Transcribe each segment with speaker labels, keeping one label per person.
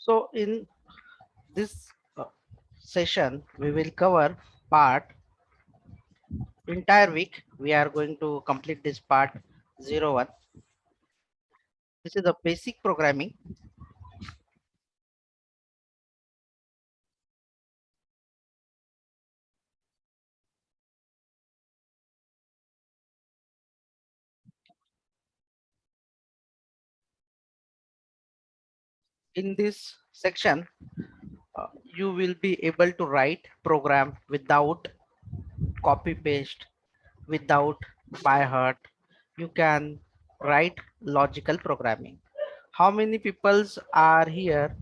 Speaker 1: So in this session, we will cover part entire week. We are going to complete this part 01. This is the basic programming. In this section, you will be able to write program without copy paste, without by heart. You can write logical programming. How many peoples are here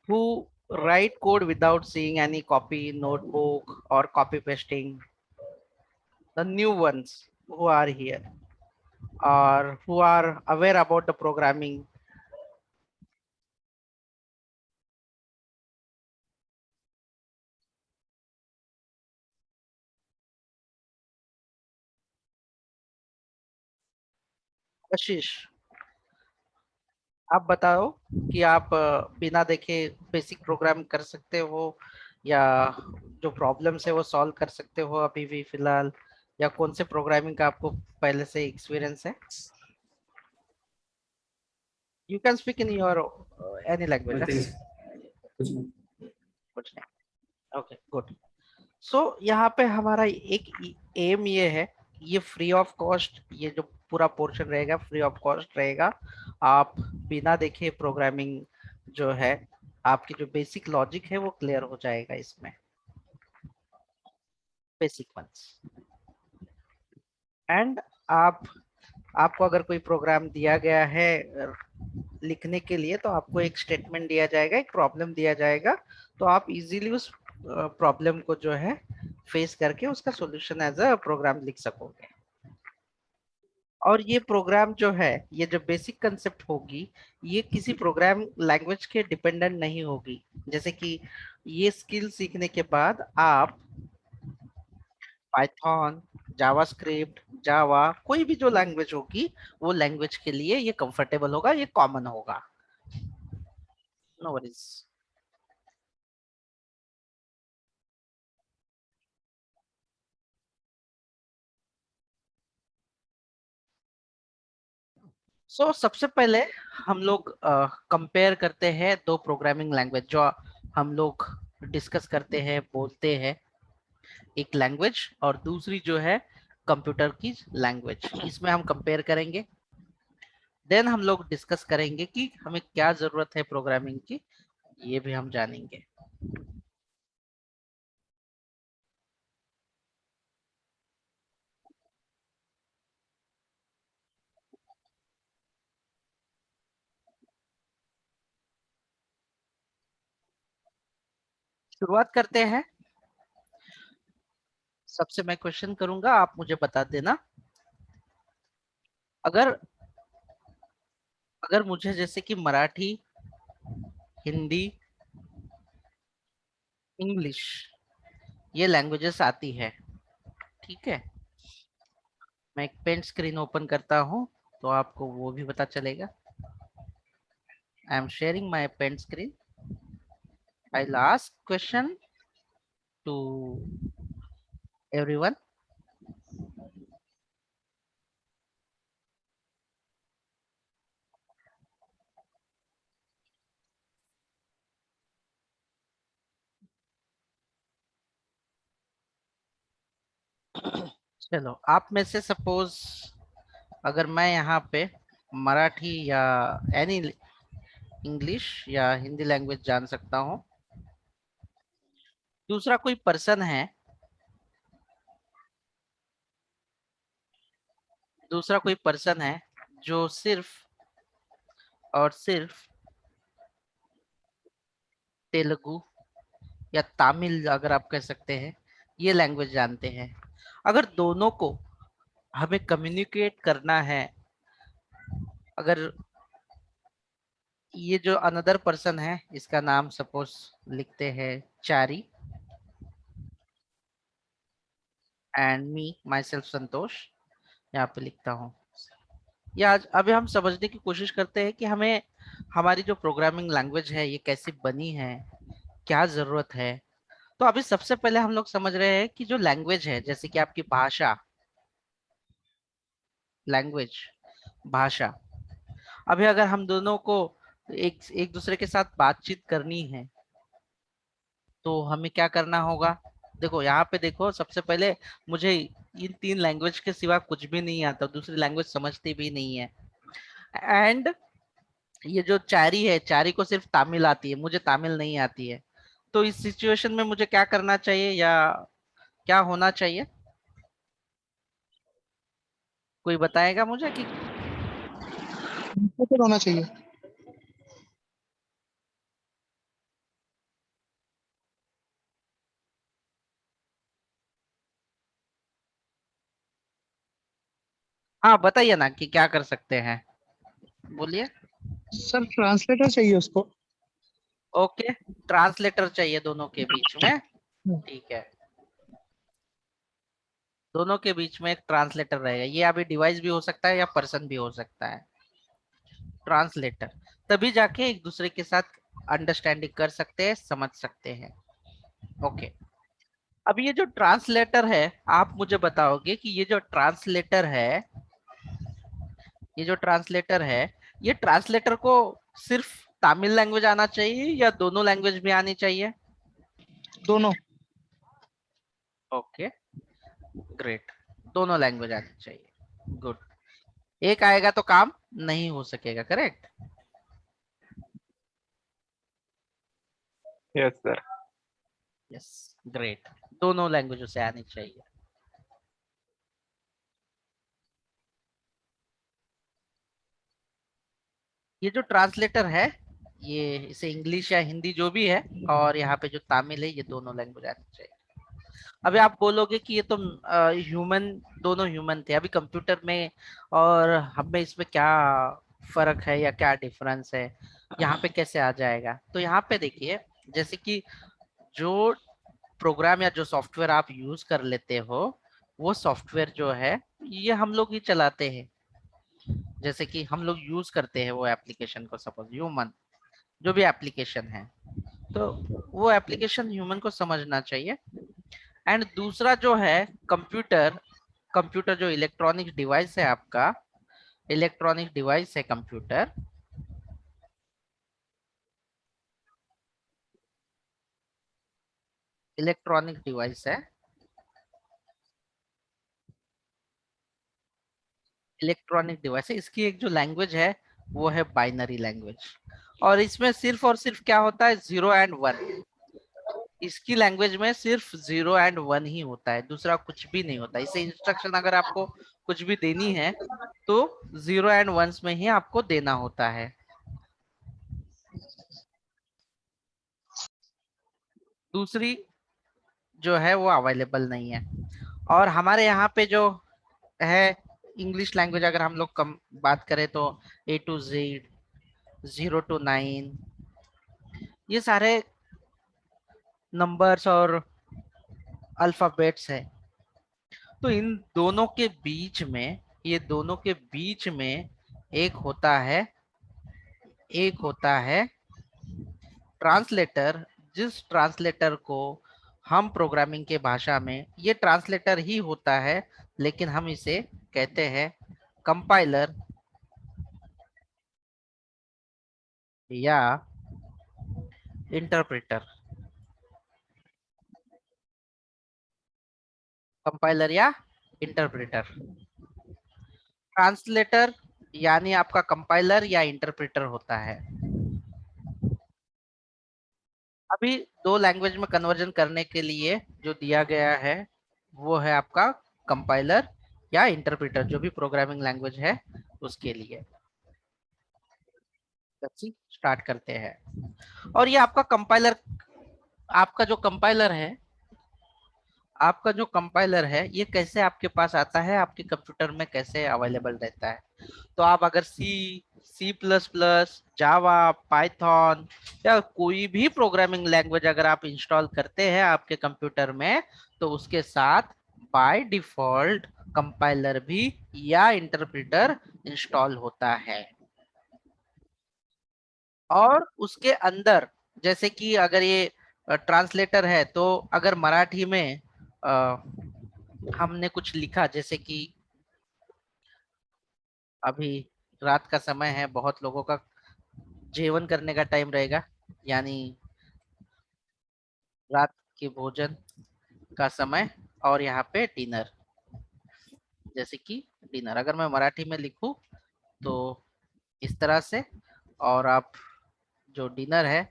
Speaker 1: who write code without seeing any copy notebook or copy pasting? The new ones who are here or who are aware about the programming. आशीष, आप बताओ कि आप बिना देखे basic programme कर सकते हो या जो प्रॉब्लम्स है वो सॉल्व कर सकते हो अभी भी फिलहाल, या कौन से प्रोग्रामिंग का आपको पहले से एक्सपीरियंस है? You can speak in your any language.
Speaker 2: Nothing. कुछ नहीं.
Speaker 1: कुछ नहीं, ओके गुड। सो यहाँ पे हमारा एक एम ये है, ये फ्री ऑफ कॉस्ट, ये जो पूरा पोर्शन रहेगा फ्री ऑफ कॉस्ट रहेगा। आप बिना देखे प्रोग्रामिंग जो है, आपकी जो बेसिक लॉजिक है वो क्लियर हो जाएगा इसमें, बेसिक वंस। एंड आपको अगर कोई प्रोग्राम दिया गया है लिखने के लिए, तो आपको एक स्टेटमेंट दिया जाएगा, एक प्रॉब्लम दिया जाएगा, तो आप इजीली उस प्रॉब्लम को जो है फेस करके उसका सॉल्यूशन एज अ प्रोग्राम लिख सकोगे। और ये प्रोग्राम जो है, ये जो बेसिक कंसेप्ट होगी, ये किसी प्रोग्राम लैंग्वेज के डिपेंडेंट नहीं होगी। जैसे कि ये स्किल सीखने के बाद आप पाइथन, जावास्क्रिप्ट, जावा, कोई भी जो लैंग्वेज होगी वो लैंग्वेज के लिए ये कंफर्टेबल होगा, ये कॉमन होगा। No worries. सबसे पहले हम लोग कंपेयर करते हैं दो प्रोग्रामिंग लैंग्वेज जो हम लोग डिस्कस करते हैं, बोलते हैं। एक लैंग्वेज और दूसरी जो है कंप्यूटर की लैंग्वेज, इसमें हम कंपेयर करेंगे। देन हम लोग डिस्कस करेंगे कि हमें क्या जरूरत है प्रोग्रामिंग की, ये भी हम जानेंगे। शुरुआत करते हैं। सबसे मैं क्वेश्चन करूंगा, आप मुझे बता देना। अगर अगर मुझे जैसे कि मराठी, हिंदी, इंग्लिश ये लैंग्वेजेस आती है, ठीक है, मैं एक पेंट स्क्रीन ओपन करता हूं तो आपको वो भी पता चलेगा। I am sharing my paint screen. I last question to everyone. चलो, आप में से सपोज अगर मैं यहाँ पे मराठी या एनी इंग्लिश या हिंदी लैंग्वेज जान सकता हूँ, दूसरा कोई पर्सन है, दूसरा कोई पर्सन है जो सिर्फ और सिर्फ तेलुगु या तमिल, अगर आप कह सकते हैं, ये लैंग्वेज जानते हैं। अगर दोनों को हमें कम्युनिकेट करना है, अगर ये जो अनदर पर्सन है इसका नाम सपोज लिखते हैं चारी, एंड मी माई सेल्फ संतोष, यहाँ पे लिखता हूँ। या अभी हम समझने की कोशिश करते हैं कि हमें हमारी जो प्रोग्रामिंग लैंग्वेज है ये कैसी बनी है, क्या जरूरत है। तो अभी सबसे पहले हम लोग समझ रहे हैं कि जो लैंग्वेज है, जैसे कि आपकी भाषा, लैंग्वेज, भाषा। अभी अगर हम दोनों को एक एक दूसरे के साथ बातचीत करनी है तो हमें क्या करना होगा। देखो यहाँ पे देखो, सबसे पहले मुझे इन तीन लैंग्वेज के सिवा कुछ भी नहीं आता, दूसरी लैंग्वेज समझती भी नहीं है। एंड ये जो चारी है, चारी को सिर्फ तमिल आती है, मुझे तमिल नहीं आती है। तो इस सिचुएशन में मुझे क्या करना चाहिए या क्या होना चाहिए, कोई बताएगा मुझे कि।
Speaker 2: तो होना चाहिए।
Speaker 1: हाँ बताइए ना कि क्या कर सकते हैं, बोलिए।
Speaker 2: सर ट्रांसलेटर चाहिए उसको।
Speaker 1: ओके, ट्रांसलेटर चाहिए दोनों के बीच में। ठीक है, दोनों के बीच में एक ट्रांसलेटर रहेगा। ये अभी डिवाइस भी हो सकता है या पर्सन भी हो सकता है। ट्रांसलेटर, तभी जाके एक दूसरे के साथ अंडरस्टैंडिंग कर सकते हैं, समझ सकते हैं। ओके, अब ये जो ट्रांसलेटर है, आप मुझे बताओगे कि ये जो ट्रांसलेटर है, ये जो ट्रांसलेटर है, ये ट्रांसलेटर को सिर्फ तमिल लैंग्वेज आना चाहिए या दोनों लैंग्वेज भी आनी चाहिए।
Speaker 2: दोनों।
Speaker 1: ओके, ग्रेट, दोनों लैंग्वेज आनी चाहिए। गुड, एक आएगा तो काम नहीं हो सकेगा, correct.
Speaker 3: Yes sir.
Speaker 1: Yes, great, दोनों लैंग्वेजों से आनी चाहिए। ये जो ट्रांसलेटर है, ये इसे इंग्लिश या हिंदी जो भी है, और यहाँ पे जो तमिल है, ये दोनों लैंग्वेज आनी चाहिए। अभी आप बोलोगे कि ये तो ह्यूमन, दोनों ह्यूमन थे, अभी कंप्यूटर में और हम में इसमें क्या फर्क है या क्या डिफरेंस है, यहाँ पे कैसे आ जाएगा। तो यहाँ पे देखिए, जैसे कि जो प्रोग्राम या जो सॉफ्टवेयर आप यूज कर लेते हो, वो सॉफ्टवेयर जो है ये हम लोग ही चलाते हैं। जैसे कि हम लोग यूज करते हैं वो एप्लीकेशन को, सपोज ह्यूमन, जो भी एप्लीकेशन है, तो वो एप्लीकेशन ह्यूमन को समझना चाहिए। एंड दूसरा जो है कंप्यूटर, कंप्यूटर जो इलेक्ट्रॉनिक डिवाइस है आपका, इलेक्ट्रॉनिक डिवाइस है कंप्यूटर, इलेक्ट्रॉनिक डिवाइस है, इलेक्ट्रॉनिक डिवाइस है, इसकी एक जो लैंग्वेज है वो है बाइनरी लैंग्वेज। और इसमें सिर्फ और सिर्फ क्या होता है, 0 और 1। इसकी लैंग्वेज में सिर्फ 0 और 1 ही होता है, दूसरा कुछ भी नहीं होता। इसे इंस्ट्रक्शन अगर आपको कुछ भी देनी है तो 0 और 1 में ही आपको देना होता है। दूसरी जो है वो अवेलेबल नहीं है। और हमारे यहाँ पे जो है इंग्लिश लैंग्वेज, अगर हम लोग कम बात करें तो A to Z, 0 to 9, ये सारे नंबर्स और अल्फाबेट्स है। तो इन दोनों के बीच में, ये दोनों के बीच में एक होता है, एक होता है ट्रांसलेटर, जिस ट्रांसलेटर को हम प्रोग्रामिंग के भाषा में, ये ट्रांसलेटर ही होता है, लेकिन हम इसे कहते हैं कंपाइलर या इंटरप्रेटर। कंपाइलर या इंटरप्रेटर, ट्रांसलेटर यानी आपका कंपाइलर या इंटरप्रेटर होता है। अभी दो लैंग्वेज में कन्वर्जन करने के लिए जो दिया गया है वो है आपका कंपाइलर या इंटरप्रेटर, जो भी प्रोग्रामिंग लैंग्वेज है उसके लिए। स्टार्ट करते हैं। और ये आपका कंपाइलर, आपका जो कंपाइलर है, आपका जो कंपाइलर है ये कैसे आपके पास आता है, आपके कंप्यूटर में कैसे अवेलेबल रहता है। तो आप अगर C++, जावा, पाइथन या कोई भी प्रोग्रामिंग लैंग्वेज अगर आप इंस्टॉल करते हैं आपके कंप्यूटर में, तो उसके साथ बाय डिफॉल्ट कंपाइलर भी या इंटरप्रेटर इंस्टॉल होता है। और उसके अंदर जैसे कि अगर ये ट्रांसलेटर है तो अगर मराठी में हमने कुछ लिखा, जैसे कि अभी रात का समय है, बहुत लोगों का जेवण करने का टाइम रहेगा, यानी रात के भोजन का समय, और यहाँ पे डिनर, जैसे कि डिनर अगर मैं मराठी में लिखूं तो इस तरह से, और आप जो डिनर है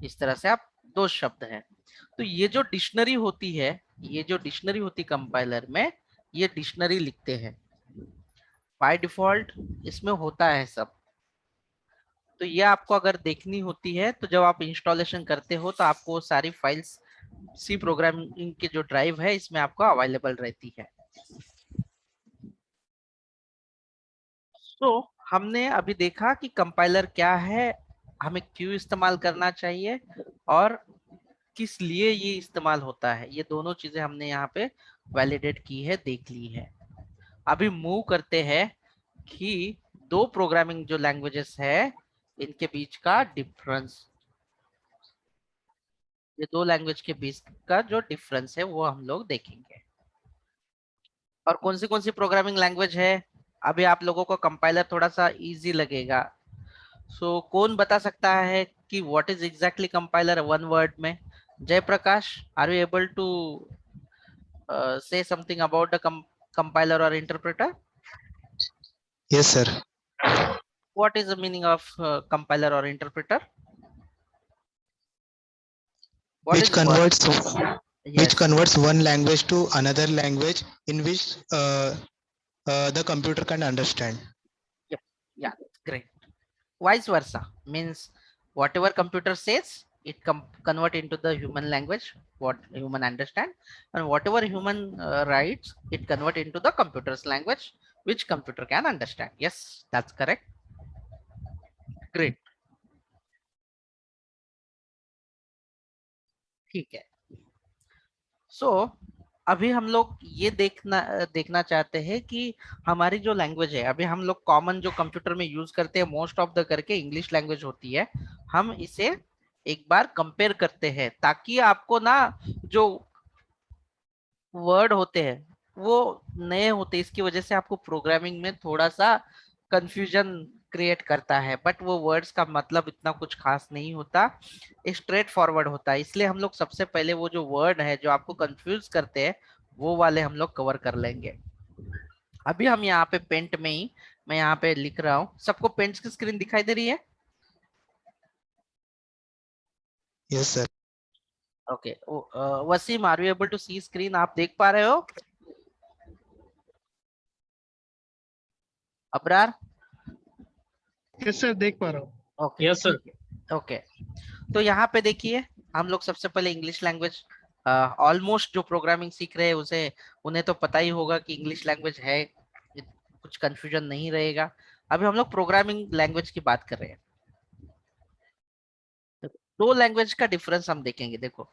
Speaker 1: इस तरह से, आप दो शब्द हैं। तो ये जो डिक्शनरी होती है, ये जो डिक्शनरी होती कंपाइलर में, ये डिक्शनरी लिखते हैं बाय डिफॉल्ट, इसमें होता है सब। तो ये आपको अगर देखनी होती है तो जब आप इंस्टॉलेशन करते हो तो आपको सारी फाइल्स सी प्रोग्रामिंग की जो ड्राइव है इसमें आपको अवेलेबल रहती है। तो हमने अभी देखा कि कंपाइलर क्या है, हमें क्यों इस्तेमाल करना चाहिए, और किस लिए ये इस्तेमाल होता है। ये दोनों चीजें हमने यहाँ पे वैलिडेट की है, देख ली है। अभी मूव करते हैं कि दो प्रोग्रामिंग जो लैंग्वेजेस है इनके बीच का डिफरेंस, ये दो लैंग्वेज के बीच का जो डिफरेंस है वो हम लोग देखेंगे। और कौन सी प्रोग्रामिंग लैंग्वेज है, अभी आप लोगों को कंपाइलर थोड़ा सा इजी लगेगा। सो कौन बता सकता है कि what is exactly compiler one word में? Jayaprakash, are you able to say something about the compiler or interpreter?
Speaker 3: Yes, sir.
Speaker 1: What is the meaning of compiler or interpreter? What
Speaker 3: Which
Speaker 1: is word?
Speaker 3: converts which
Speaker 1: Yes.
Speaker 3: converts one language to another language in which the computer can understand.
Speaker 1: Yep. Yeah. Great. Vice versa means whatever computer says, it convert into the human language, what human understand, and whatever human writes, it convert into the computer's language, which computer can understand. Yes, that's correct. Great. ठीक है। सो अभी हम लोग ये देखना चाहते हैं कि हमारी जो लैंग्वेज है, अभी हम लोग कॉमन जो कंप्यूटर में यूज करते हैं मोस्ट ऑफ द करके इंग्लिश लैंग्वेज होती है, हम इसे एक बार कंपेयर करते हैं ताकि आपको ना जो वर्ड होते हैं वो नए होते हैं, इसकी वजह से आपको प्रोग्रामिंग में थोड़ा सा कंफ्यूजन क्रिएट करता है, बट वो वर्ड्स का मतलब इतना कुछ खास नहीं होता, स्ट्रेट फॉरवर्ड होता है। इसलिए हम लोग सबसे पहले वो जो वर्ड है जो आपको कंफ्यूज करते हैं वो वाले हम लोग कवर कर लेंगे। अभी हम यहाँ पे पेंट में ही, मैं यहाँ पे लिख रहा हूँ, सबको पेंट की स्क्रीन दिखाई दे रही है?
Speaker 3: Yes, sir.
Speaker 1: Okay. Wasim, are you able to see screen? आप देख पा रहे हो? अबरार?
Speaker 2: यस सर, देख पा रहा हूँ।
Speaker 1: ओके।
Speaker 4: Yes sir.
Speaker 1: ओके, तो यहाँ पे देखिए, हम लोग सबसे पहले इंग्लिश लैंग्वेज, ऑलमोस्ट जो प्रोग्रामिंग सीख रहे हैं उसे उन्हें तो पता ही होगा कि इंग्लिश लैंग्वेज है, कुछ कंफ्यूजन नहीं रहेगा। अभी हम लोग प्रोग्रामिंग लैंग्वेज की बात कर रहे हैं, तो दो लैंग्वेज का डिफरेंस हम देखेंगे। देखो,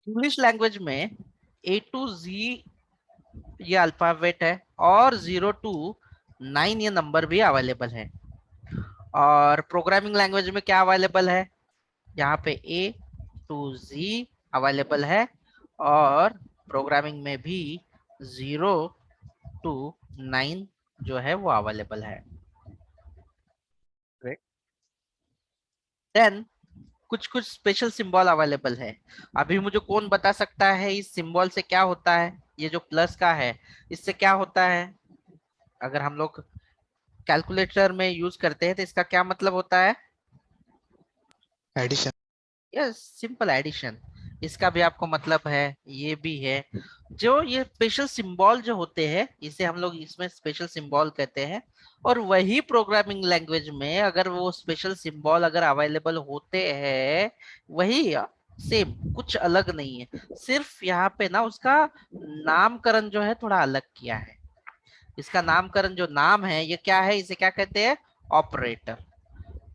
Speaker 1: इंग्लिश लैंग्वेज में A to Z ये अल्फाबेट है, और 0 to 9 ये नंबर भी अवेलेबल है। और प्रोग्रामिंग लैंग्वेज में क्या अवेलेबल है? यहाँ पे A to Z अवेलेबल है, और प्रोग्रामिंग में भी 0 to 9 जो है वो अवेलेबल है। देन कुछ कुछ स्पेशल सिंबल अवेलेबल है। अभी मुझे कौन बता सकता है इस सिंबल से क्या होता है? ये जो प्लस का है इससे क्या होता है? अगर हम लोग कैलकुलेटर में यूज करते हैं तो इसका क्या मतलब होता है?
Speaker 3: Addition.
Speaker 1: Yes, simple addition. इसका भी आपको मतलब है, ये भी है। जो ये स्पेशल सिंबल जो होते हैं इसे हम लोग इसमें स्पेशल सिंबल कहते हैं, और वही प्रोग्रामिंग लैंग्वेज में अगर वो स्पेशल सिंबल अगर अवेलेबल होते हैं, वही सेम, कुछ अलग नहीं है, सिर्फ यहाँ पे ना उसका नामकरण जो है थोड़ा अलग किया है। इसका नामकरण जो नाम है ये क्या है, इसे क्या कहते हैं? ऑपरेटर।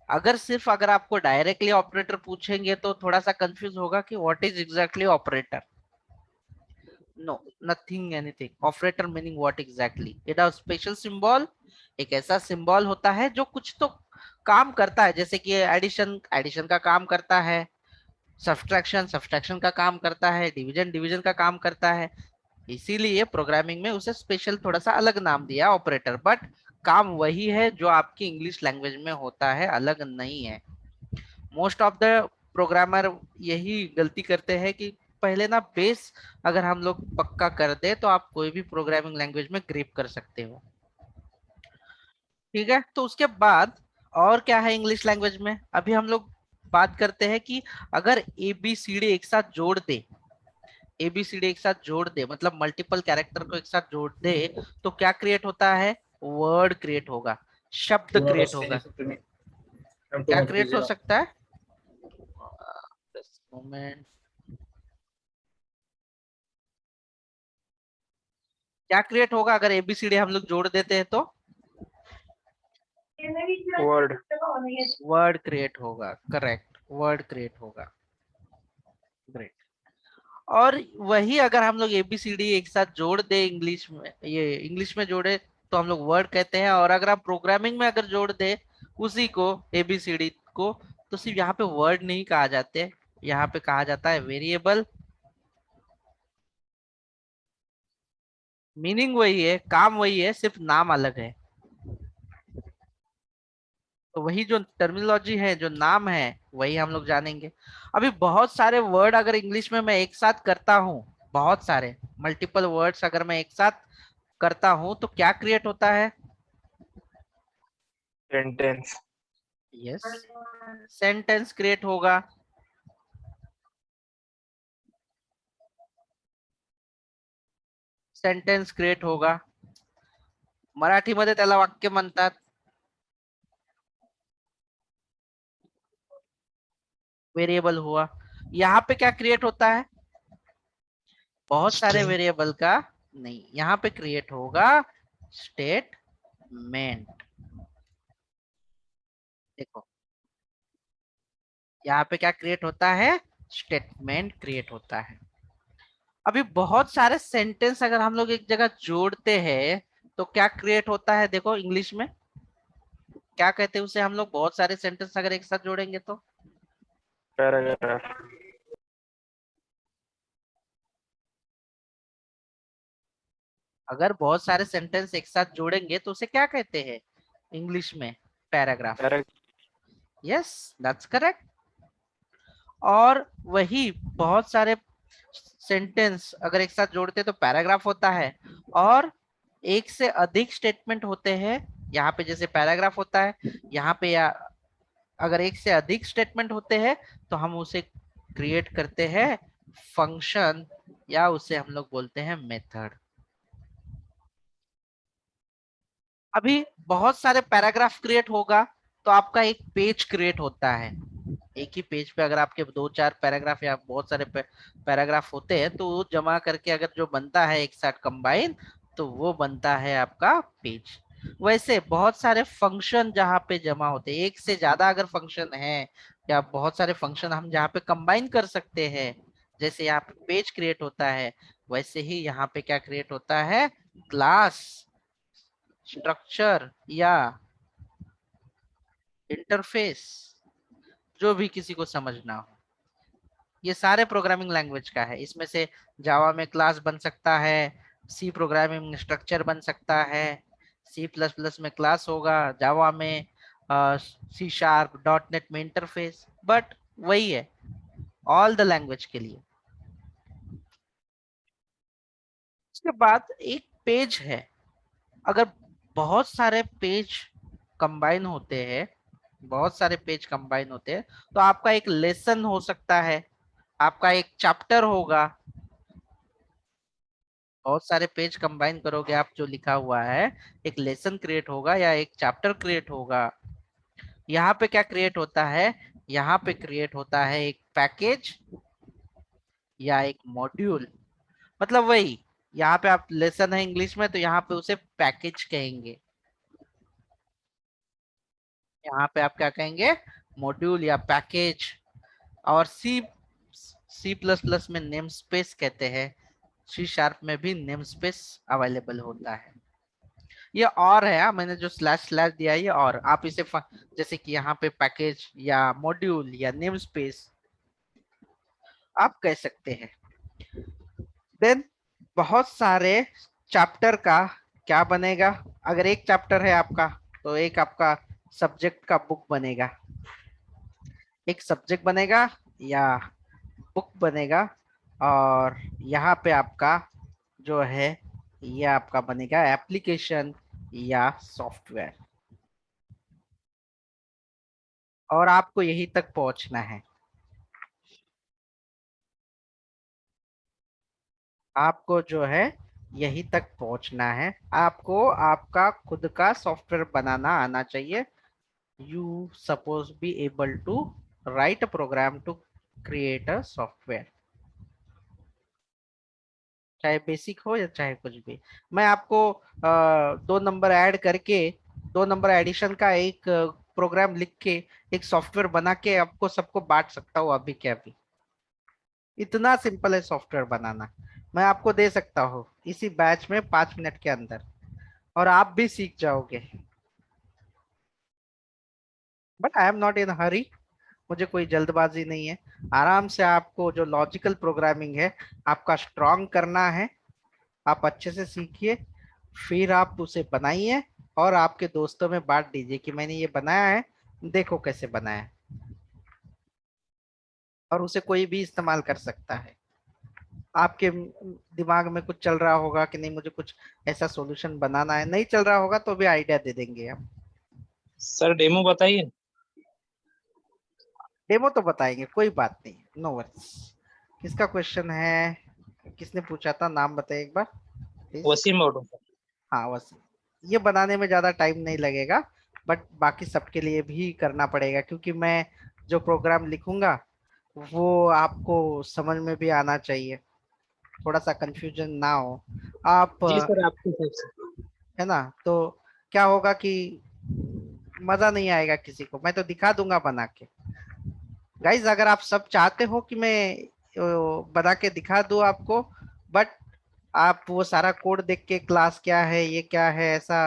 Speaker 1: अगर आपको डायरेक्टली ऑपरेटर पूछेंगे तो थोड़ा सा कंफ्यूज होगा कि what is exactly operator. No, nothing anything. Operator meaning what exactly? It a special symbol, एक ऐसा सिंबल होता है जो कुछ तो काम करता है, जैसे कि एडिशन एडिशन का काम करता है, सब्ट्रैक्शन सब्ट्रैक्शन का काम करता है, डिवीजन डिवीजन का काम करता है। इसीलिए प्रोग्रामिंग में उसे स्पेशल थोड़ा सा अलग नाम दिया ऑपरेटर, बट काम वही है जो आपकी इंग्लिश लैंग्वेज में होता है, अलग नहीं है। मोस्ट ऑफ द प्रोग्रामर यही गलती करते हैं कि पहले ना बेस अगर हम लोग पक्का कर दे तो आप कोई भी प्रोग्रामिंग लैंग्वेज में ग्रिप कर सकते हो। ठीक है, तो उसके बाद और क्या है इंग्लिश लैंग्वेज में? अभी हम लोग बात करते हैं कि अगर ए बी सी डी एक साथ जोड़ दे, एबीसीडी एक साथ जोड़ दे, मतलब मल्टीपल कैरेक्टर को एक साथ जोड़ दे, तो क्या क्रिएट होता है? वर्ड क्रिएट होगा, शब्द क्रिएट होगा। क्या क्रिएट हो सकता है? मोमेंट, क्या क्रिएट होगा अगर एबीसीडी हम लोग जोड़ देते हैं तो?
Speaker 4: वर्ड।
Speaker 1: वर्ड क्रिएट होगा, करेक्ट, वर्ड क्रिएट होगा। ग्रेट। और वही अगर हम लोग एबीसीडी एक साथ जोड़ दे इंग्लिश में, ये इंग्लिश में जोड़े तो हम लोग वर्ड कहते हैं, और अगर आप प्रोग्रामिंग में अगर जोड़ दे उसी को, एबीसीडी को, तो सिर्फ यहाँ पे वर्ड नहीं कहा जाते, यहाँ पे कहा जाता है वेरिएबल। मीनिंग वही है, काम वही है, सिर्फ नाम अलग है। तो वही जो टर्मिनोलॉजी है, जो नाम है, वही हम लोग जानेंगे। अभी बहुत सारे वर्ड अगर इंग्लिश में मैं एक साथ करता हूँ, बहुत सारे मल्टीपल वर्ड्स अगर मैं एक साथ करता हूं तो क्या क्रिएट होता है?
Speaker 4: सेंटेंस।
Speaker 1: यस, सेंटेंस क्रिएट होगा। सेंटेंस क्रिएट होगा, मराठीमध्ये त्याला वाक्य म्हणतात। वेरिएबल हुआ। यहाँ पे क्या क्रिएट होता है? बहुत सारे
Speaker 3: String.
Speaker 1: वेरिएबल का नहीं, यहाँ पे क्रिएट होगा स्टेटमेंट। देखो यहाँ पे क्या क्रिएट होता है? स्टेटमेंट क्रिएट होता है। अभी बहुत सारे सेंटेंस अगर हम लोग एक जगह जोड़ते हैं तो क्या क्रिएट होता है? देखो इंग्लिश में क्या कहते हैं उसे हम लोग? बहुत सारे सेंटेंस अगर एक साथ जोड़ेंगे तो
Speaker 4: पैराग्राफ।
Speaker 1: अगर बहुत सारे सेंटेंस एक साथ जोड़ेंगे तो उसे क्या कहते हैं इंग्लिश में? पैराग्राफ। Yes, that's correct. और वही बहुत सारे सेंटेंस अगर एक साथ जोड़ते तो पैराग्राफ होता है, और एक से अधिक स्टेटमेंट होते हैं, यहाँ पे जैसे पैराग्राफ होता है, यहाँ पे या अगर एक से अधिक स्टेटमेंट होते हैं तो हम उसे क्रिएट करते हैं फंक्शन, या उसे हम लोग बोलते हैं मेथड। अभी बहुत सारे पैराग्राफ क्रिएट होगा तो आपका एक पेज क्रिएट होता है। एक ही पेज पे अगर आपके दो चार पैराग्राफ या बहुत सारे पैराग्राफ होते हैं तो वो जमा करके अगर जो बनता है एक साथ कंबाइन, तो वो बनता है आपका पेज। वैसे बहुत सारे फंक्शन जहाँ पे जमा होते हैं, एक से ज्यादा अगर फंक्शन है या बहुत सारे फंक्शन हम जहाँ पे कंबाइन कर सकते हैं, जैसे यहाँ पे पेज क्रिएट होता है, वैसे ही यहाँ पे क्या क्रिएट होता है? क्लास, स्ट्रक्चर या इंटरफेस, जो भी किसी को समझना हो। ये सारे प्रोग्रामिंग लैंग्वेज का है। इसमें से जावा में क्लास बन सकता है, सी प्रोग्रामिंग में स्ट्रक्चर बन सकता है, सी प्लस प्लस में क्लास होगा, जावा में सी शार्प डॉट नेट में इंटरफेस, बट वही है ऑल द लैंग्वेज के लिए। उसके बाद एक पेज है, अगर बहुत सारे पेज कंबाइन होते हैं, बहुत सारे पेज कंबाइन होते हैं तो आपका एक लेसन हो सकता है, आपका एक चैप्टर होगा। बहुत सारे पेज कंबाइन करोगे आप, जो लिखा हुआ है, एक लेसन क्रिएट होगा या एक चैप्टर क्रिएट होगा। यहाँ पे क्या क्रिएट होता है? यहाँ पे क्रिएट होता है एक पैकेज या एक मॉड्यूल। मतलब वही, यहाँ पे आप लेसन है इंग्लिश में तो यहाँ पे उसे पैकेज कहेंगे, यहाँ पे आप क्या कहेंगे? मॉड्यूल या पैकेज। और सी सी प्लस प्लस में नेम स्पेस कहते हैं, सी शार्प में भी नेम स्पेस अवेलेबल होता है। ये और है, मैंने जो स्लैश स्लैश दिया है ये, और आप इसे जैसे कि यहाँ पे पैकेज या मॉड्यूल या नेम स्पेस आप कह सकते हैं। देन बहुत सारे चैप्टर का क्या बनेगा, अगर एक चैप्टर है आपका तो एक आपका सब्जेक्ट का बुक बनेगा, एक सब्जेक्ट बनेगा या बुक बनेगा, और यहाँ पे आपका जो है ये आपका बनेगा एप्लीकेशन या सॉफ्टवेयर, और आपको यहीं तक पहुंचना है। आपको जो है यहीं तक पहुंचना है, आपको आपका खुद का सॉफ्टवेयर बनाना आना चाहिए। You suppose be able to write a program to create a software, चाहे बेसिक हो या चाहे कुछ भी। मैं आपको 2 नंबर ऐड करके, 2 नंबर एडिशन का एक प्रोग्राम लिख के एक सॉफ्टवेयर बना के आपको सबको बांट सकता हूँ अभी के अभी। इतना सिंपल है सॉफ्टवेयर बनाना, मैं आपको दे सकता हूँ इसी बैच में 5 मिनट के अंदर, और आप भी सीख जाओगे। But I am not in hurry, मुझे कोई जल्दबाजी नहीं है। आराम से आपको जो लॉजिकल प्रोग्रामिंग है आपका स्ट्रॉन्ग करना है, आप अच्छे से सीखिए, फिर आप उसे बनाइए और आपके दोस्तों में बांट दीजिए कि मैंने ये बनाया है, देखो कैसे बनाया है, और उसे कोई भी इस्तेमाल कर सकता है। आपके दिमाग में कुछ चल रहा होगा कि नहीं मुझे कुछ ऐसा सॉल्यूशन बनाना है, नहीं चल रहा होगा तो भी आइडिया दे देंगे हम।
Speaker 5: सर डेमो बताइए।
Speaker 1: डेमो तो बताएंगे, कोई बात नहीं, नो वरीज। किसका क्वेश्चन है, किसने पूछा था, नाम बताइए एक बार प्लीज।
Speaker 5: वसीम मोटू सर।
Speaker 1: हाँ बस, ये बनाने में ज्यादा टाइम नहीं लगेगा, बट बाकी सबके लिए भी करना पड़ेगा, क्योंकि मैं जो प्रोग्राम लिखूंगा वो आपको समझ में भी आना चाहिए, थोड़ा सा कंफ्यूजन ना हो आप,
Speaker 5: जी सर आपकी तरफ से।
Speaker 1: है ना। तो क्या होगा कि मजा नहीं आएगा किसी को, मैं तो दिखा दूंगा बना के। गाइज अगर आप सब चाहते हो कि मैं बना के दिखा दूं आपको, बट आप वो सारा कोड देख के क्लास क्या है ये क्या है ऐसा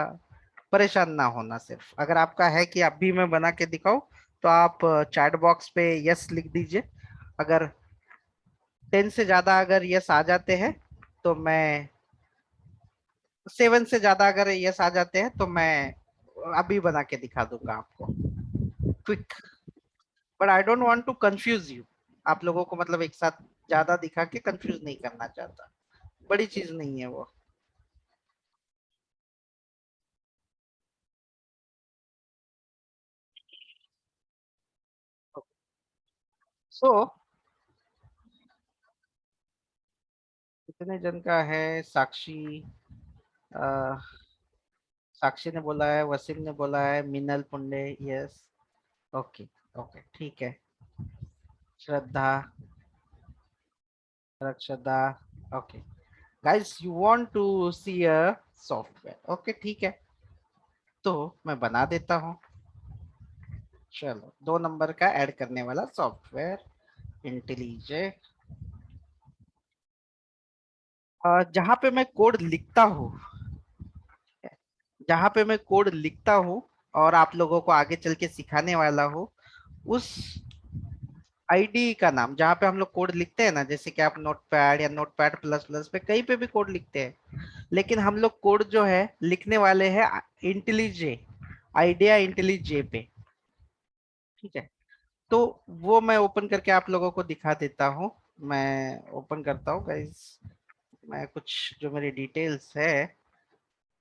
Speaker 1: परेशान ना होना, सिर्फ अगर आपका है कि अभी मैं बना के दिखाऊं तो आप चैट बॉक्स पे यस लिख दीजिए। अगर 10 से ज्यादा अगर यस आ जाते हैं तो मैं, 7 से ज्यादा अगर यस आ जाते हैं तो मैं अभी बना के दिखा दूंगा आपको quick. But I don't want to confuse you, आप लोगों को मतलब एक साथ ज्यादा दिखा के कंफ्यूज नहीं करना चाहता, बड़ी चीज नहीं है वो। सो कितने जन का है, साक्षी, अ, साक्षी ने बोला है, वसीम ने बोला है, मिनल पुंडे, यस, ओके, ओके ठीक है। Shraddha, Rakshada, okay. Guys you want to see a software, okay ठीक है, तो मैं बना देता हूँ। चलो 2 नंबर का ऐड करने वाला सॉफ्टवेयर इंटेलिजे, जहां पे मैं कोड लिखता हूँ, जहां पे मैं कोड लिखता हूँ और आप लोगों को आगे चल के सिखाने वाला हूँ, उस आईडी का नाम, जहाँ पे हम लोग कोड लिखते हैं ना, जैसे कि आप नोटपैड या नोटपैड प्लस प्लस पे कहीं पे भी कोड लिखते हैं, लेकिन हम लोग कोड जो है लिखने वाले हैं इंटेलिजे, आइडिया इंटेलिजे पे, ठीक है। तो वो मैं ओपन करके आप लोगों को दिखा देता हूँ। मैं ओपन करता हूँ गाइस, मैं कुछ जो मेरी डिटेल्स है,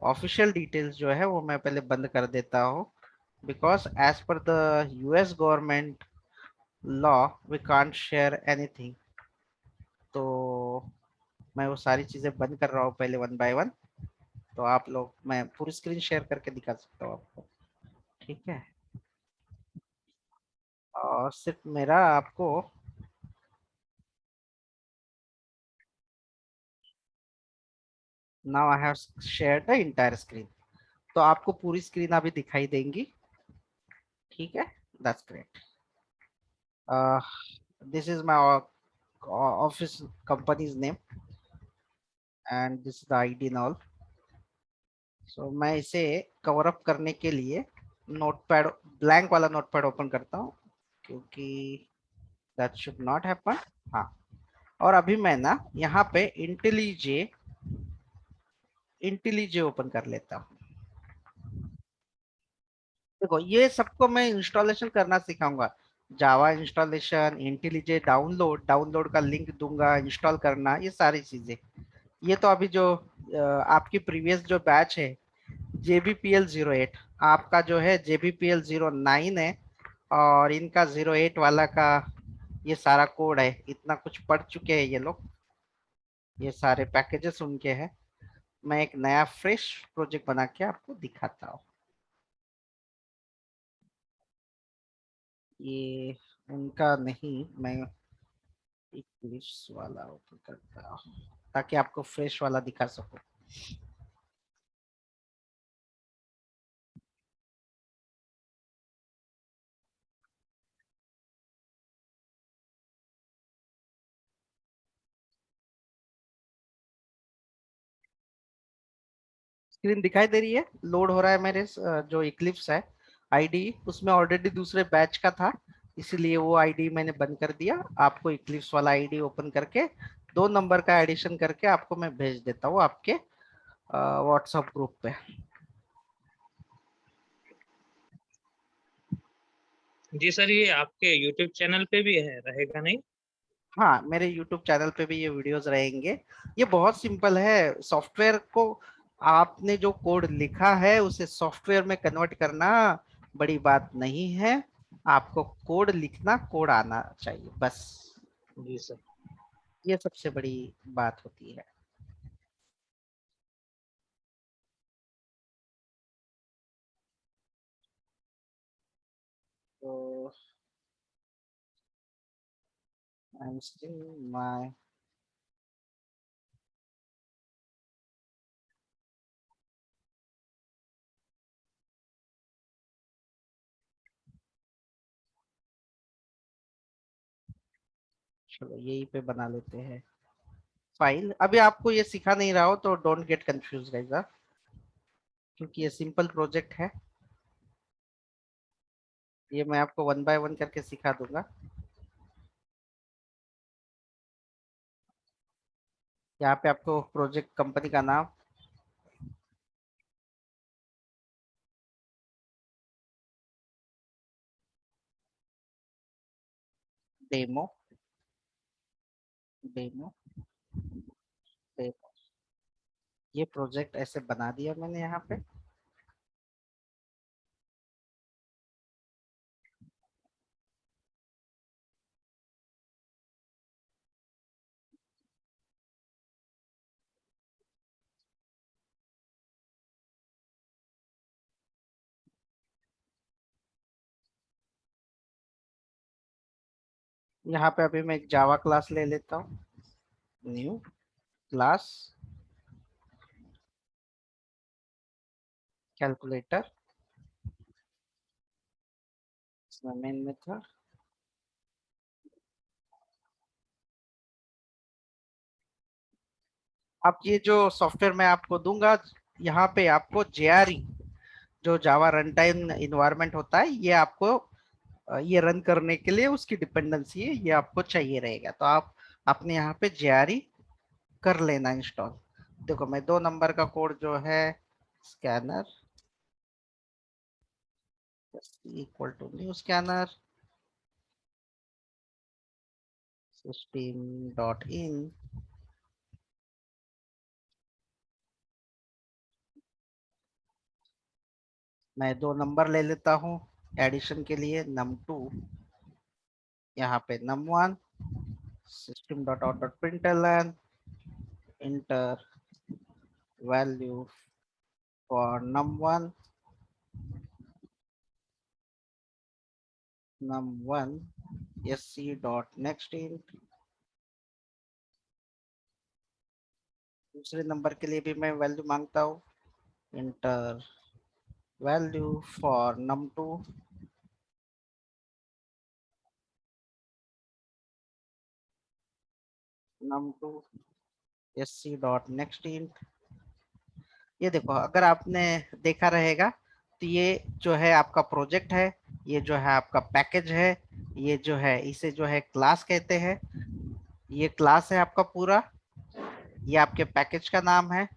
Speaker 1: ऑफिशियल डिटेल्स जो है वो मैं पहले बंद कर देता हूँ, because as per the US government law we can't share anything. तो मैं वो सारी चीजें बंद कर रहा हूँ पहले वन बाय वन, तो आप लोग, मैं पूरी स्क्रीन शेयर करके दिखा सकता हूँ आपको, ठीक है। और सिर्फ मेरा आपको, now I have share the entire screen, तो आपको पूरी स्क्रीन अभी दिखाई देंगी, ठीक है। That's great. This is my office company's name, and this is the ID and all. So मैं इसे कवर अप करने के लिए नोटपैड, ब्लैंक वाला नोटपैड ओपन करता हूँ, क्योंकि दैट शुड नॉट हैपन। हाँ, और अभी मैं ना यहाँ पे इंटेलिजे ओपन कर लेता हूँ। देखो ये सबको मैं इंस्टॉलेशन करना सिखाऊंगा, जावा इंस्टॉलेशन, इंटेलिजे डाउनलोड का लिंक दूंगा, इंस्टॉल करना, ये सारी चीजें। ये तो अभी जो आपकी प्रीवियस जो बैच है JBPL 08, आपका जो है JBPL 09 है, और इनका 08 वाला का ये सारा कोड है। इतना कुछ पढ़ चुके हैं ये लोग, ये सारे पैकेजेस उनके हैं। मैं एक नया फ्रेश प्रोजेक्ट बना के आपको दिखाता हूँ। ये उनका नहीं, मैं इंग्लिश वाला ओपन करता हूँ ताकि आपको फ्रेश वाला दिखा सकूं। स्क्रीन दिखाई दे रही है, लोड हो रहा है मेरे जो इक्लिप्स है आईडी, उसमें ऑलरेडी दूसरे बैच का था, इसीलिए वो आईडी मैंने बंद कर दिया। आपको इक्लिप्स वाला आईडी ओपन करके 2 नंबर का एडिशन करके आपको मैं भेज देता हूँ आपके व्हाट्सएप ग्रुप पे।
Speaker 5: जी सर, ये आपके YouTube चैनल पे भी है, रहेगा नहीं?
Speaker 1: हाँ, मेरे YouTube चैनल पे भी ये वीडियोस रहेंगे। ये बहुत सिंपल है, सॉफ्टवेयर को आपने जो कोड लिखा है उसे सॉफ्टवेयर में कन्वर्ट करना बड़ी बात नहीं है। आपको कोड लिखना, कोड आना चाहिए बस,
Speaker 5: जी सर।
Speaker 1: ये सबसे बड़ी बात होती है। तो आई एम स्टिल माय, चलो यही पे बना लेते हैं फाइल। अभी आपको ये सिखा नहीं रहा हो तो डोंट गेट कंफ्यूज रहेगा, क्योंकि ये सिंपल प्रोजेक्ट है। ये मैं आपको 1 बाय 1 करके सिखा दूंगा। यहाँ पे आपको प्रोजेक्ट कंपनी का नाम, डेमो डेमो डेमो, ये प्रोजेक्ट ऐसे बना दिया मैंने यहाँ पे। यहाँ पे अभी मैं एक जावा क्लास ले लेता हूँ, न्यू क्लास, कैलकुलेटर, इसमें मेन मेथड। अब ये जो सॉफ्टवेयर मैं आपको दूंगा, यहाँ पे आपको JRE, जो जावा रन टाइम इन्वायरमेंट होता है, ये आपको ये रन करने के लिए उसकी डिपेंडेंसी है, ये आपको चाहिए रहेगा। तो आप अपने यहाँ पे JRE कर लेना इंस्टॉल। देखो मैं 2 नंबर का कोड जो है, scanner equal to new scanner system.in, मैं 2 नंबर ले लेता हूँ एडिशन के लिए, num2, यहाँ पे num1, system.out.println, enter value for num1, num1 sc.nextInt। दूसरे नंबर के लिए भी मैं वैल्यू मांगता हूँ, enter value for num2, num2 sc.nextint। ये देखो, अगर आपने देखा रहेगा तो ये जो है आपका प्रोजेक्ट है, ये जो है आपका पैकेज है, ये जो है इसे जो है क्लास कहते हैं। ये क्लास है आपका पूरा, ये आपके पैकेज का नाम है,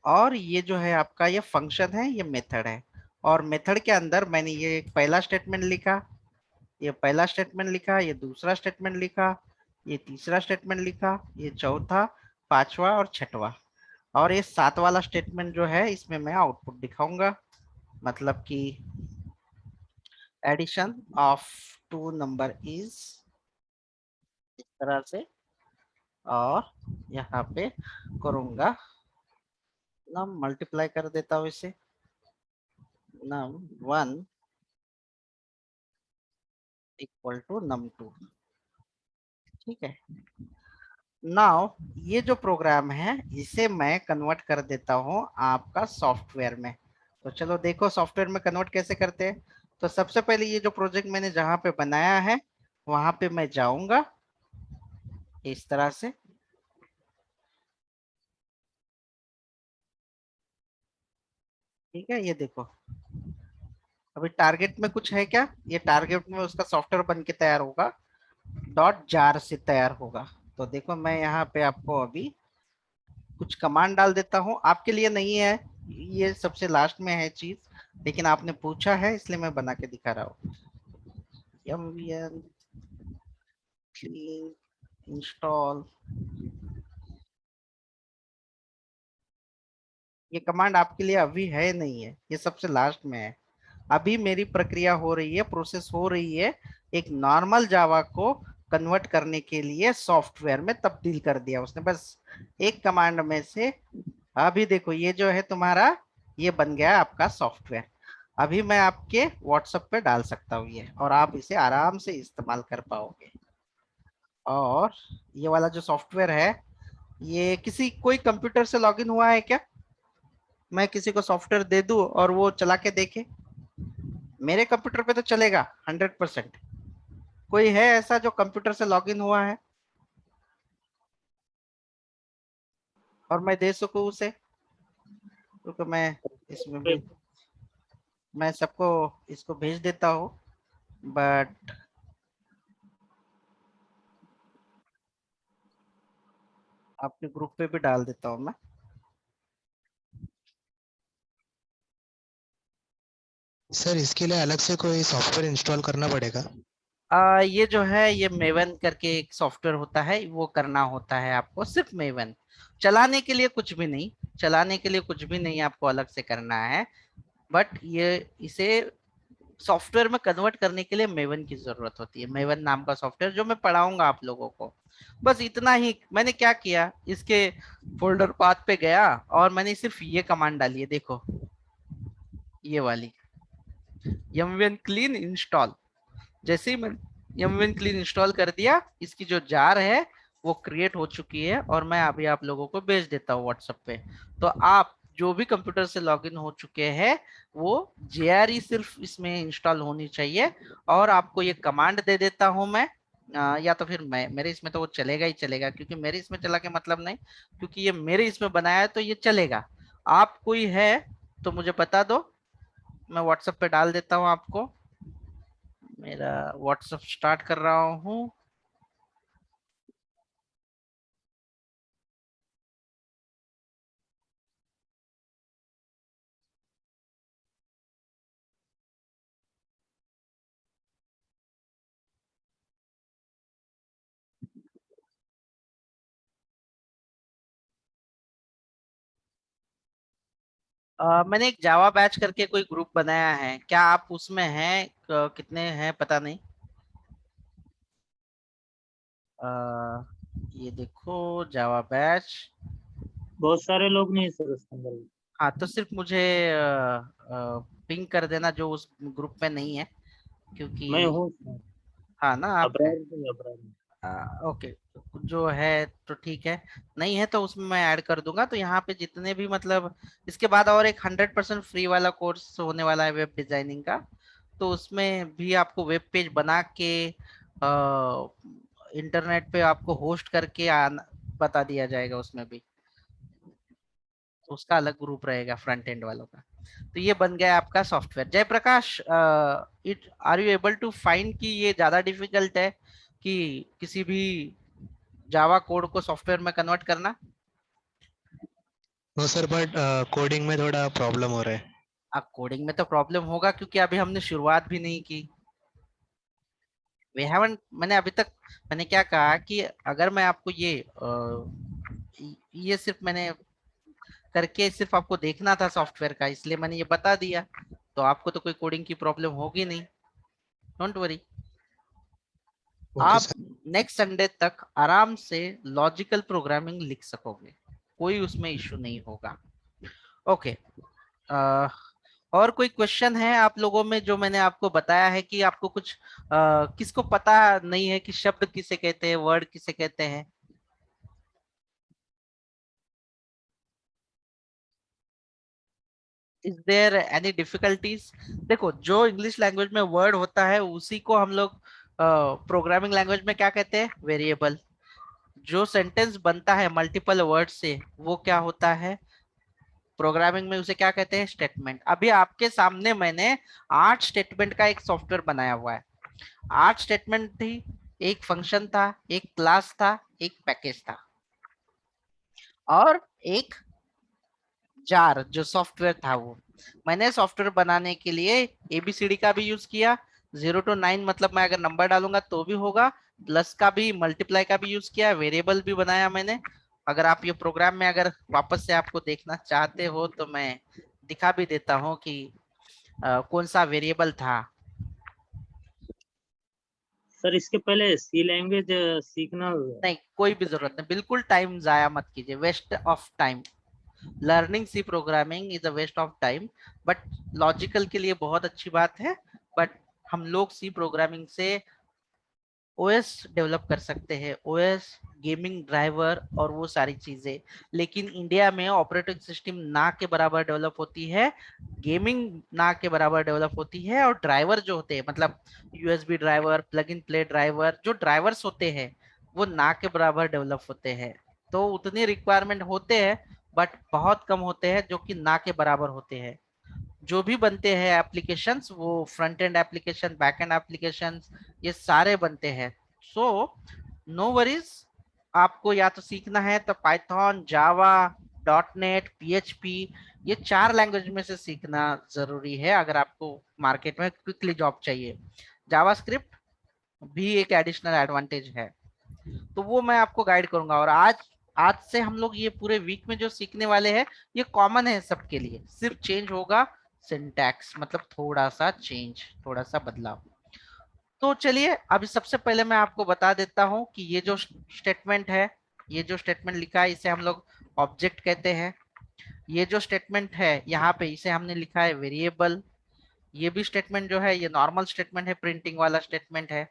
Speaker 1: और ये जो है आपका ये फंक्शन है, ये मेथड है। और मेथड के अंदर मैंने ये एक पहला स्टेटमेंट लिखा, ये पहला स्टेटमेंट लिखा, ये दूसरा स्टेटमेंट लिखा, ये तीसरा स्टेटमेंट लिखा, ये चौथा, पांचवा और छठवा, और ये सात वाला स्टेटमेंट जो है इसमें मैं आउटपुट दिखाऊंगा, मतलब कि addition of two number is, इस तरह से। और यहाँ पे करूंगा नम, मल्टीप्लाई कर देता हूँ इसे, num one equal to num two. ठीक है, नाउ ये जो प्रोग्राम है इसे मैं कन्वर्ट कर देता हूँ आपका सॉफ्टवेयर में। तो चलो देखो सॉफ्टवेयर में कन्वर्ट कैसे करते हैं। तो सबसे पहले ये जो प्रोजेक्ट मैंने जहाँ पे बनाया है वहां पे मैं जाऊंगा इस तरह से। ठीक है, ये देखो अभी टारगेट में कुछ है क्या, ये टारगेट में उसका सॉफ्टवेयर बन के तैयार होगा, डॉट जार से तैयार होगा। तो देखो मैं यहाँ पे आपको अभी कुछ कमांड डाल देता हूँ, आपके लिए नहीं है, ये सबसे लास्ट में है चीज, लेकिन आपने पूछा है इसलिए मैं बना के दिखा रहा हूँ। mvn clean install, ये कमांड आपके लिए अभी है नहीं है, ये सबसे लास्ट में है। अभी मेरी प्रक्रिया हो रही है, प्रोसेस हो रही है, एक नॉर्मल जावा को कन्वर्ट करने के लिए सॉफ्टवेयर में तब्दील कर दिया उसने, बस एक कमांड में से। अभी देखो ये जो है तुम्हारा, ये बन गया आपका सॉफ्टवेयर। अभी मैं आपके व्हाट्सएप पे डाल सकता हूँ ये, और आप इसे आराम से इस्तेमाल कर पाओगे। और ये वाला जो सॉफ्टवेयर है, ये किसी कोई कंप्यूटर से लॉगिन हुआ है क्या? मैं किसी को सॉफ्टवेयर दे दूं और वो चला के देखे, मेरे कंप्यूटर पे तो चलेगा 100%। कोई है ऐसा जो कंप्यूटर से लॉगिन हुआ है और मैं दे सकूं उसे? क्योंकि मैं इसमें भी, मैं सबको इसको भेज देता हूँ, बट आपके ग्रुप पे भी डाल देता हूँ मैं।
Speaker 3: सर इसके लिए अलग से कोई सॉफ्टवेयर इंस्टॉल करना पड़ेगा?
Speaker 1: ये जो है ये मेवन करके एक सॉफ्टवेयर होता है, वो करना होता है आपको, सिर्फ मेवन चलाने के लिए, कुछ भी नहीं, चलाने के लिए कुछ भी नहीं आपको अलग से करना है। बट ये इसे सॉफ्टवेयर में कन्वर्ट करने के लिए मेवन की जरूरत होती है, मेवन नाम का सॉफ्टवेयर जो मैं पढ़ाऊंगा आप लोगों को। बस इतना ही मैंने क्या किया, इसके फोल्डर पाथ पे गया और मैंने सिर्फ ये कमांड डाली है, देखो ये वाली mvn clean install। जैसे ही मैंने mvn clean इंस्टॉल कर दिया, इसकी जो जार है वो क्रिएट हो चुकी है, और मैं अभी आप लोगों को भेज देता हूँ व्हाट्सएप पे। तो आप जो भी कंप्यूटर से लॉगिन हो चुके हैं वो JRE सिर्फ इसमें इंस्टॉल होनी चाहिए। और आपको ये कमांड दे देता हूँ मैं, या तो फिर मैं, मेरे इसमें तो वो चलेगा ही चलेगा, क्योंकि मेरे इसमें चला के मतलब नहीं, क्योंकि ये मेरे इसमें बनाया है तो ये चलेगा। आप कोई है तो मुझे बता दो, मैं व्हाट्सएप पे डाल देता हूँ आपको, मेरा व्हाट्सएप स्टार्ट कर रहा हूँ। मैंने एक जावा बैच करके कोई ग्रुप बनाया है, क्या आप उसमें हैं? कितने हैं पता नहीं। अ, ये देखो जावा बैच।
Speaker 5: बहुत सारे लोग नहीं सर उसके अंदर।
Speaker 1: हाँ तो सिर्फ मुझे पिंग कर देना जो उस ग्रुप में नहीं है, क्योंकि
Speaker 5: मैं हूँ उसमें।
Speaker 1: हाँ ना आप हैं।
Speaker 5: अब्रार नहीं, अब्रार नहीं।
Speaker 1: ओके, जो है तो ठीक है, नहीं है तो उसमें मैं ऐड कर दूंगा। तो यहाँ पे जितने भी मतलब, इसके बाद और एक 100% फ्री वाला कोर्स होने वाला है वेब डिजाइनिंग का, तो उसमें भी आपको वेब पेज बना के इंटरनेट पे आपको होस्ट करके बता दिया जाएगा उसमें भी, उसका अलग ग्रुप रहेगा फ्रंट एंड वालों का। तो ये बन गया आपका software. Jayprakash, it are you able to find कि ये ज्यादा डिफिकल्ट है कि किसी भी जावा कोड को सॉफ्टवेयर में कन्वर्ट करना?
Speaker 3: नो सर, बट कोडिंग में थोड़ा प्रॉब्लम हो रहा है।
Speaker 1: अब कोडिंग में तो प्रॉब्लम होगा क्योंकि अभी हमने शुरुआत भी नहीं की। वी हैवंट, मैंने अभी तक, मैंने क्या कहा कि अगर मैं आपको ये सिर्फ मैंने करके सिर्फ आपको देखना था सॉफ्टवेयर का, इसलिए मैंने ये बता दिया, तो आपको तो कोई कोडिंग की प्रॉब्लम होगी नहीं, डोंट वरी।
Speaker 3: ओके
Speaker 1: आप
Speaker 3: सर।
Speaker 1: नेक्स्ट संडे तक आराम से लॉजिकल प्रोग्रामिंग लिख सकोगे, कोई उसमें इश्यू नहीं होगा। ओके, और कोई क्वेश्चन है आप लोगों में? जो मैंने आपको बताया है कि आपको कुछ किसको पता नहीं है कि शब्द किसे कहते हैं, वर्ड किसे कहते हैं? Is there any difficulties? देखो, जो इंग्लिश लैंग्वेज में वर्ड होता है उसी को हम लोग प्रोग्रामिंग लैंग्वेज में क्या कहते हैं? वेरिएबल। जो सेंटेंस बनता है मल्टीपल वर्ड से वो क्या होता है प्रोग्रामिंग में? उसे क्या कहते हैं? स्टेटमेंट। अभी आपके सामने मैंने 8 स्टेटमेंट का एक सॉफ्टवेयर बनाया हुआ है। 8 स्टेटमेंट थी, एक फंक्शन था, एक क्लास था, एक पैकेज था, और एक जार जो सॉफ्टवेयर था। वो मैंने सॉफ्टवेयर बनाने के लिए एबीसीडी का भी यूज किया, 0 to 9 मतलब मैं अगर नंबर डालूंगा तो भी होगा, प्लस का भी, मल्टीप्लाई का भी यूज किया, वेरिएबल भी बनाया मैंने। अगर आप ये प्रोग्राम में अगर वापस से आपको देखना चाहते हो तो मैं दिखा भी देता हूँ कि कौन सा वेरिएबल था।
Speaker 5: सर इसके पहले सी लैंग्वेज सीखना।
Speaker 1: नहीं, कोई भी जरूरत नहीं, बिल्कुल टाइम जाया मत कीजिए, waste of time. Learning C programming is a waste of time, but logical के लिए बहुत अच्छी बात है। बट हम लोग सी प्रोग्रामिंग से ओएस डेवलप कर सकते हैं, ओएस, गेमिंग ड्राइवर और वो सारी चीजें। लेकिन इंडिया में ऑपरेटिंग सिस्टम ना के बराबर डेवलप होती है, गेमिंग ना के बराबर डेवलप होती है, और ड्राइवर जो होते हैं मतलब USB driver, plug in play driver, जो ड्राइवर्स होते हैं वो ना के बराबर डेवलप होते हैं। तो उतनी रिक्वायरमेंट होते हैं बट बहुत कम होते हैं जो कि ना के बराबर होते हैं। जो भी बनते हैं एप्लीकेशंस, वो front end application, back and applications, ये सारे बनते हैं। सो नो वरीज, आपको या तो सीखना है तो पाइथन, जावा, डॉट नेट, पीएचपी, ये 4 लैंग्वेज में से सीखना जरूरी है अगर आपको मार्केट में क्विकली जॉब चाहिए। जावास्क्रिप्ट भी एक एडिशनल एडवांटेज है, तो वो मैं आपको गाइड करूंगा। और आज आज से हम लोग ये पूरे वीक में जो सीखने वाले हैं ये कॉमन है सबके लिए, सिर्फ चेंज होगा सिंटैक्स, मतलब थोड़ा सा चेंज, थोड़ा सा बदलाव। तो चलिए, अभी सबसे पहले मैं आपको बता देता हूं कि ये जो स्टेटमेंट है, ये जो स्टेटमेंट लिखा है इसे हम लोग ऑब्जेक्ट कहते हैं। ये जो स्टेटमेंट है यहाँ पे इसे हमने लिखा है वेरिएबल। ये भी स्टेटमेंट जो है ये नॉर्मल स्टेटमेंट है, प्रिंटिंग वाला स्टेटमेंट है।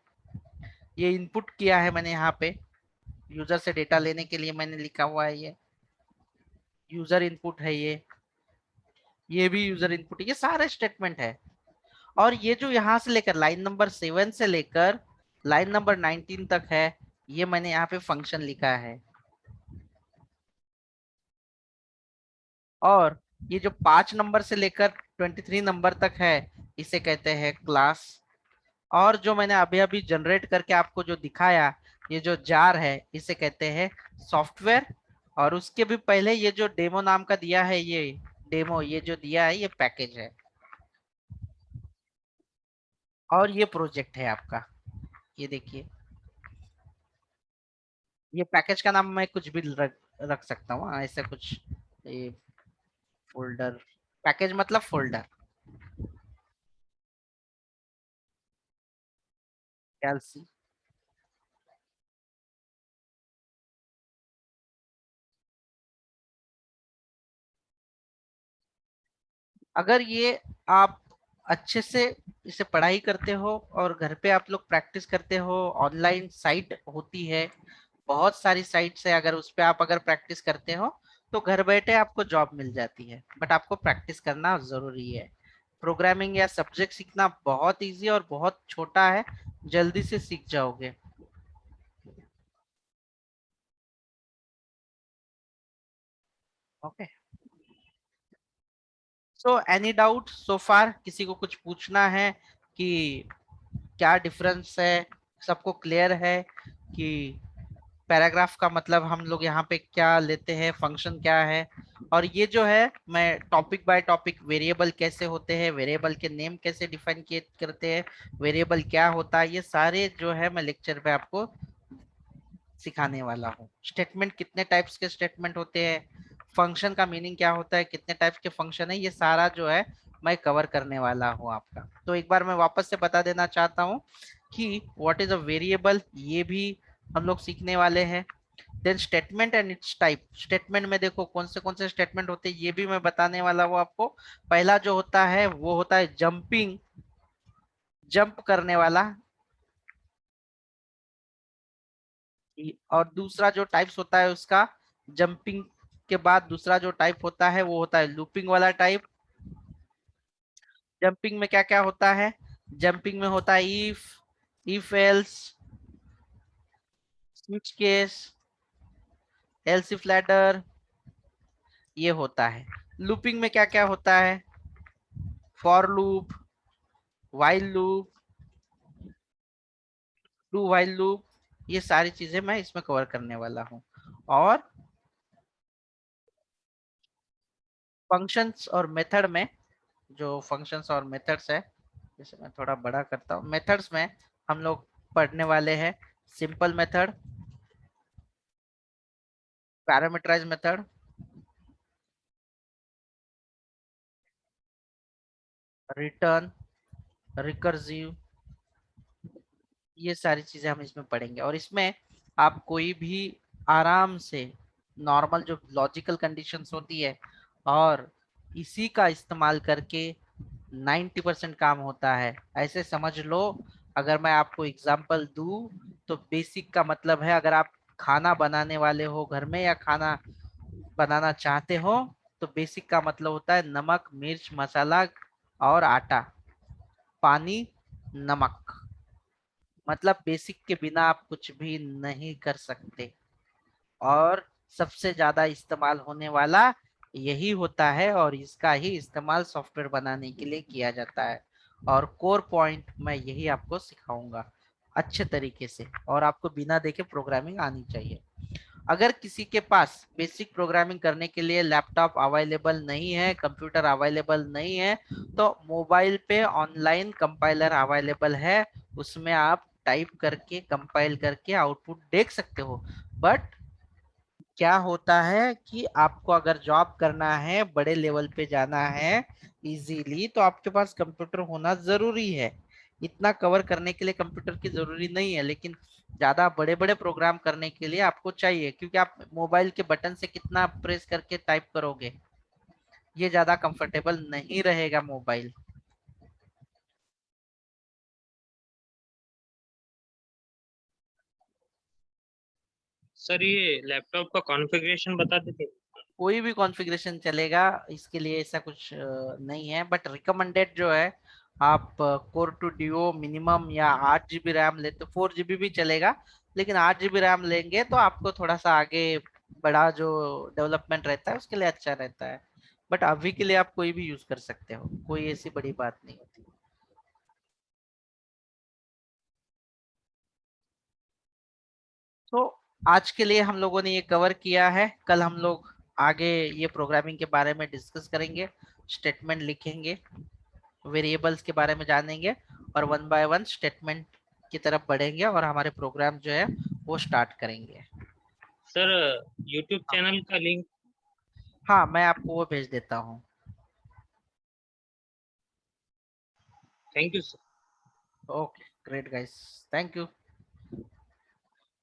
Speaker 1: ये इनपुट किया है मैंने यहाँ पे, यूजर से डेटा लेने के लिए मैंने लिखा हुआ है, ये यूजर इनपुट है, ये भी यूजर इनपुट है, ये सारे स्टेटमेंट है। और ये जो यहाँ से लेकर लाइन नंबर 7 से लेकर लाइन नंबर 19 तक है, ये मैंने यहाँ पे फंक्शन लिखा है। और ये जो 5 नंबर से लेकर 23 नंबर तक है इसे कहते हैं क्लास। और जो मैंने अभी अभी जनरेट करके आपको जो दिखाया, ये जो जार है इसे कहते हैं सॉफ्टवेयर। और उसके भी पहले ये जो डेमो नाम का दिया है, ये डेमो, ये जो दिया है ये पैकेज है। और ये प्रोजेक्ट है आपका, ये देखिए, ये पैकेज का नाम मैं कुछ भी रख सकता हूँ, ऐसा कुछ, ये फोल्डर, पैकेज मतलब फोल्डर, कैलसी। अगर ये आप अच्छे से इसे पढ़ाई करते हो और घर पे आप लोग प्रैक्टिस करते हो, ऑनलाइन साइट होती है, बहुत सारी साइट्स है, अगर उस पे आप अगर प्रैक्टिस करते हो तो घर बैठे आपको जॉब मिल जाती है। बट आपको प्रैक्टिस करना जरूरी है। प्रोग्रामिंग या सब्जेक्ट सीखना बहुत इजी और बहुत छोटा है, जल्दी से सीख जाओगे। Okay, so any doubt so far? किसी को कुछ पूछना है कि क्या डिफरेंस है? सबको क्लियर है कि पैराग्राफ का मतलब हम लोग यहाँ पे क्या लेते हैं, फंक्शन क्या है? और ये जो है मैं टॉपिक बाय टॉपिक, वेरिएबल कैसे होते हैं, वेरिएबल के नेम कैसे डिफाइन किए करते हैं, वेरिएबल क्या होता है, ये सारे जो है मैं लेक्चर पे आपको सिखाने वाला हूँ। स्टेटमेंट, कितने टाइप्स के स्टेटमेंट होते हैं, फंक्शन का मीनिंग क्या होता है, कितने टाइप्स के फंक्शन है, ये सारा जो है मैं कवर करने वाला हूँ आपका। तो एक बार मैं वापस से बता देना चाहता हूँ कि व्हाट इज अ वेरिएबल, ये भी हम लोग सीखने वाले हैं। Then statement and its type, statement में देखो कौन से स्टेटमेंट होते हैं ये भी मैं बताने वाला हूँ आपको। पहला जो होता है वो होता है जंपिंग, जंप करने वाला। और दूसरा जो टाइप्स होता है उसका, जंपिंग के बाद दूसरा जो टाइप होता है वो होता है लूपिंग वाला टाइप। जंपिंग में क्या क्या होता है? जंपिंग में होता है if else, switch case, else if ladder, ये होता है। लूपिंग में क्या क्या होता है? For loop, while loop, do while loop, ये सारी चीजें मैं इसमें कवर करने वाला हूँ। और फंक्शंस और मेथड में, जो फंक्शंस और मेथड्स है, जैसे मैं थोड़ा बड़ा करता हूँ, मेथड्स में हम लोग पढ़ने वाले हैं simple method, parameterize method, return, recursive, ये सारी चीजें हम इसमें पढ़ेंगे। और इसमें आप कोई भी आराम से नॉर्मल जो लॉजिकल कंडीशंस होती है, और इसी का इस्तेमाल करके 90% काम होता है, ऐसे समझ लो। अगर मैं आपको एग्जांपल दूं तो बेसिक का मतलब है, अगर आप खाना बनाने वाले हो घर में या खाना बनाना चाहते हो, तो बेसिक का मतलब होता है नमक, मिर्च, मसाला और आटा, पानी, नमक। मतलब बेसिक के बिना आप कुछ भी नहीं कर सकते। और सबसे ज्यादा इस्तेमाल होने वाला यही होता है, और इसका ही इस्तेमाल सॉफ्टवेयर बनाने के लिए किया जाता है। और कोर पॉइंट मैं यही आपको सिखाऊंगा अच्छे तरीके से, और आपको बिना देखे प्रोग्रामिंग आनी चाहिए। अगर किसी के पास बेसिक प्रोग्रामिंग करने के लिए लैपटॉप अवेलेबल नहीं है, कंप्यूटर अवेलेबल नहीं है, तो मोबाइल पे ऑनलाइन कंपाइलर अवेलेबल है, उसमें आप टाइप करके कंपाइल करके आउटपुट देख सकते हो। बट क्या होता है कि आपको अगर जॉब करना है, बड़े लेवल पे जाना है इजीली, तो आपके पास कंप्यूटर होना जरूरी है। इतना कवर करने के लिए कंप्यूटर की जरूरी नहीं है, लेकिन ज्यादा बड़े बड़े प्रोग्राम करने के लिए आपको चाहिए, क्योंकि आप मोबाइल के बटन से कितना प्रेस करके टाइप करोगे, ये ज्यादा कंफर्टेबल नहीं रहेगा मोबाइल।
Speaker 5: सर ये लैपटॉप का कॉन्फ़िगरेशन बता देते।
Speaker 1: कोई भी कॉन्फ़िगरेशन चलेगा, इसके लिए ऐसा कुछ नहीं है, बट रिकमेंडेड जो है, आप कोर टू डिओ मिनिमम या 8 GB रैम लेते, 4 GB भी चलेगा, लेकिन 8 GB रैम लेंगे तो आपको थोड़ा सा आगे बड़ा जो डेवलपमेंट रहता है उसके लिए अच्छा रहता है। बट अभी के लिए आप कोई भी यूज कर सकते हो, कोई ऐसी बड़ी बात नहीं होती। तो आज के लिए हम लोगों ने ये कवर किया है, कल हम लोग आगे ये प्रोग्रामिंग के बारे में डिस्कस करेंगे, स्टेटमेंट लिखेंगे, वेरिएबल्स के बारे में जानेंगे, और वन बाय वन स्टेटमेंट की तरफ बढ़ेंगे, और हमारे प्रोग्राम जो है वो स्टार्ट करेंगे।
Speaker 5: सर यूट्यूब चैनल का लिंक।
Speaker 1: हाँ, मैं आपको वो भेज देता हूँ।
Speaker 5: Thank you sir.
Speaker 1: Okay, great guys, thank you.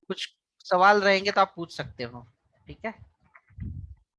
Speaker 1: कुछ सवाल रहेंगे तो आप पूछ सकते हो, ठीक है।